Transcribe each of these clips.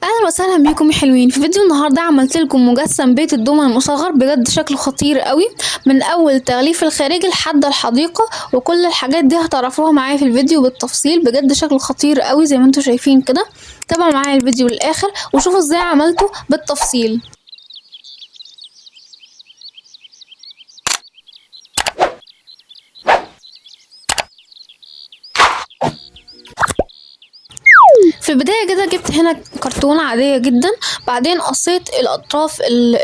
اهلا وسهلا بيكم يا حلوين. في فيديو النهارده عملت لكم مجسم بيت الدومن المصغر، بجد شكله خطير قوي من اول تغليف الخارجي لحد الحديقه، وكل الحاجات دي هتعرفوها معايا في الفيديو بالتفصيل. بجد شكله خطير قوي زي ما انتم شايفين كده. تابعوا معايا الفيديو للاخر وشوفوا ازاي عملته بالتفصيل. في البداية كده جبت هنا كرتونة عادية جدا، بعدين قصيت الأطراف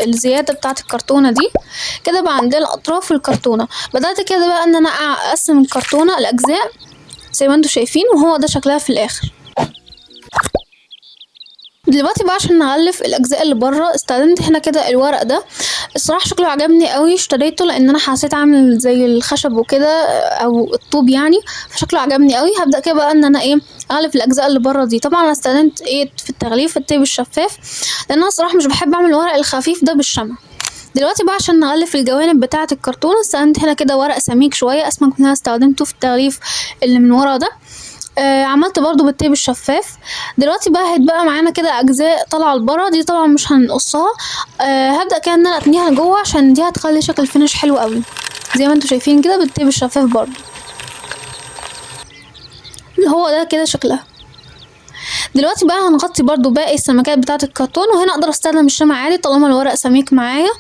الزيادة بتاعة الكرتونة دي كده بقى عندنا أطراف الكرتونة. بدأت كده بقى إن أنا أقسم الكرتونة لأجزاء زي ما انتوا شايفين، وهو ده شكلها في الآخر. دلوقتي بقى عشان نغلف الاجزاء اللي بره استخدمت هنا كده الورق ده. الصراحه شكله عجبني قوي، اشتريته لان انا حسيت عامل زي الخشب وكده او الطوب يعني، فشكله عجبني قوي. هبدا كده بقى ان انا اغلف الاجزاء اللي بره دي. طبعا انا استخدمت في التغليف التيب الشفاف، لان انا الصراحه مش بحب اعمل الورق الخفيف ده بالشمع. دلوقتي بقى عشان نغلف الجوانب بتاعه الكرتونه استخدمت هنا كده ورق سميك شويه، اسمك من هنا استخدمته في التغليف اللي من ورا ده. عملت برضو بالتيب الشفاف. دلوقتي بقى هيتبقى معانا كده اجزاء طالعه لبره، دي طبعا مش هنقصها. هبدا كده ان انا اتنيها لجوه عشان دي هتخلي شكل الفينش حلو قوي زي ما انتم شايفين كده بالتيب الشفاف برضو. هو ده كده شكلها. دلوقتي بقى هنغطي برضو باقي السمكات بتاعه الكرتون، وهنا اقدر استخدم الشمع عادي طالما الورق سميك معايا.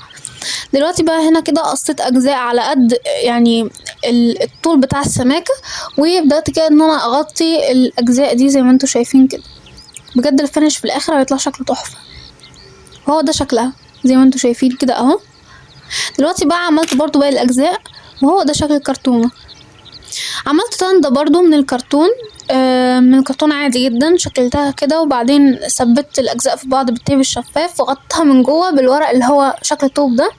دلوقتي بقى هنا كده قصيت اجزاء على قد يعني الطول بتاع السماكه، وبدات كده ان انا اغطي الاجزاء دي زي ما انتم شايفين كده. بجد الفينش في الاخر هيطلع شكله تحفه. هو ده شكلها زي ما انتم شايفين كده اهو. دلوقتي بقى عملت برضو باقي الاجزاء، وهو ده شكل الكرتونه. عملت تندة برضو من الكرتون، من الكرتون عادي جدا، شكلتها كده وبعدين ثبت الاجزاء في بعض بالتيب الشفاف وغطيتها من جوه بالورق اللي هو شكل طوب ده،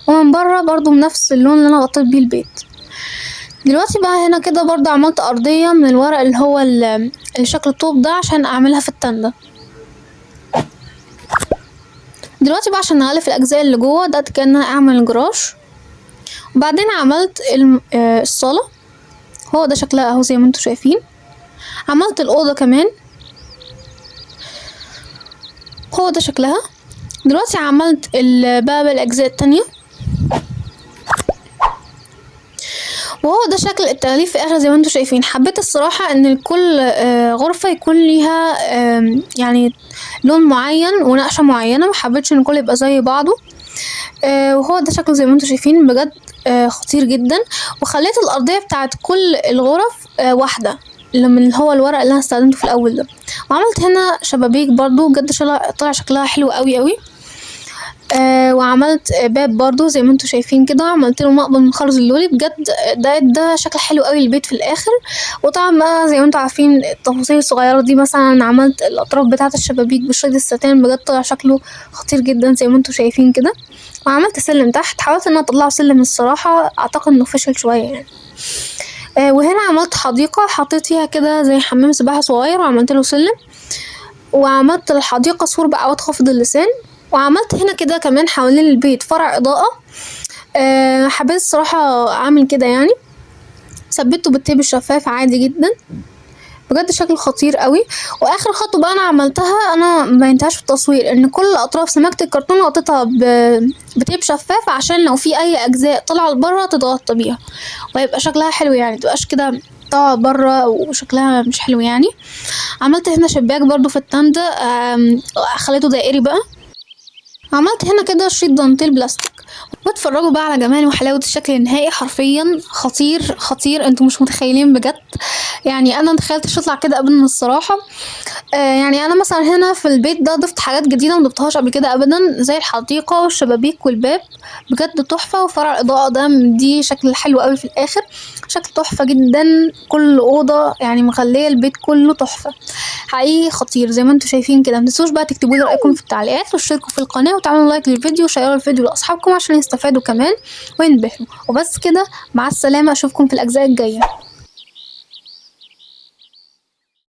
ومن بره برضو بنفس اللون اللي انا غطيت بيه البيت. دلوقتي بقى هنا كده برضو عملت ارضية من الورق اللي هو الشكل الطوب ده عشان اعملها في التندة. دلوقتي بقى عشان نغلف الاجزاء اللي جوه ده كان انا اعمل الجراج، وبعدين عملت الصالة. هو ده شكلها اهو زي ما انتوا شايفين. عملت الاوضة كمان، هو ده شكلها. دلوقتي عملت بقى الاجزاء التانية، وهو ده شكل التغليف في الاخر زي ما انتوا شايفين. حبيت الصراحة ان كل غرفة يكون ليها يعني لون معين ونقشة معينة، محبتش ان الكل يبقى زي بعضه. وهو ده شكله زي ما انتوا شايفين، بجد خطير جدا. وخليت الارضية بتاعت كل الغرف واحدة اللي هو الورق اللي انا استخدمته في الاول ده. وعملت هنا شبابيك برضو، بجد طلع شكلها حلو قوي قوي. وعملت باب برضو زي ما انتوا شايفين كده، عملت له مقبض من خرز اللولي. بجد ده شكل حلو قوي البيت في الاخر. وطبعا بقى زي ما انتوا عارفين التفاصيل الصغيره دي، مثلا عملت الاطراف بتاعه الشبابيك بشريط الستان، بجد طلع شكله خطير جدا زي ما انتوا شايفين كده. وعملت سلم تحت، حاولت ان انا اطلعه سلم، الصراحه اعتقد انه فشل شويه يعني. وهنا عملت حديقه حطيت فيها كده زي حمام سباحه صغير وعملت له سلم، وعملت الحديقه سور بأعواد خافض اللسان. وعملت هنا كده كمان حوالين البيت فرع اضاءة. حبيت الصراحة اعمل كده يعني، ثبته بالتيب الشفاف عادي جدا. بجد شكل خطير قوي. واخر خطوة بقى انا عملتها، انا مبينتهاش في التصوير، ان كل اطراف سمكة الكرتون غطيتها بتيب شفاف عشان لو في اي اجزاء طالعة لبره تتغطى بيها ويبقى شكلها حلو يعني، متبقاش كده طالعة بره وشكلها مش حلو يعني. عملت هنا شباك برضو في التندة، خليته دائري بقى. عملت هنا كده شريط دانتيل بلاستيك. واتفرجوا بقى على جمال وحلاوة الشكل النهائي، حرفيا خطير خطير، انتوا مش متخيلين بجد. يعني انا متخيلتش يطلع كده ابدا الصراحة. يعني انا مثلا هنا في البيت ده ضفت حاجات جديدة مضفتهاش قبل كده ابدا، زي الحديقة والشبابيك والباب، بجد تحفة. وفرع الاضاءة ده دي شكل حلو قوي في الاخر، شكل تحفة جدا. كل اوضة يعني مخلية البيت كله تحفة، حقيقي خطير زي ما انتوا شايفين كده. متنسوش بقى تكتبوا لي رايكم في التعليقات، واشتركوا في القناه، وتعملوا لايك للفيديو، وشيروا الفيديو لاصحابكم عشان يستفادوا كمان وينبهروا. وبس كده، مع السلامه، اشوفكم في الاجزاء الجايه.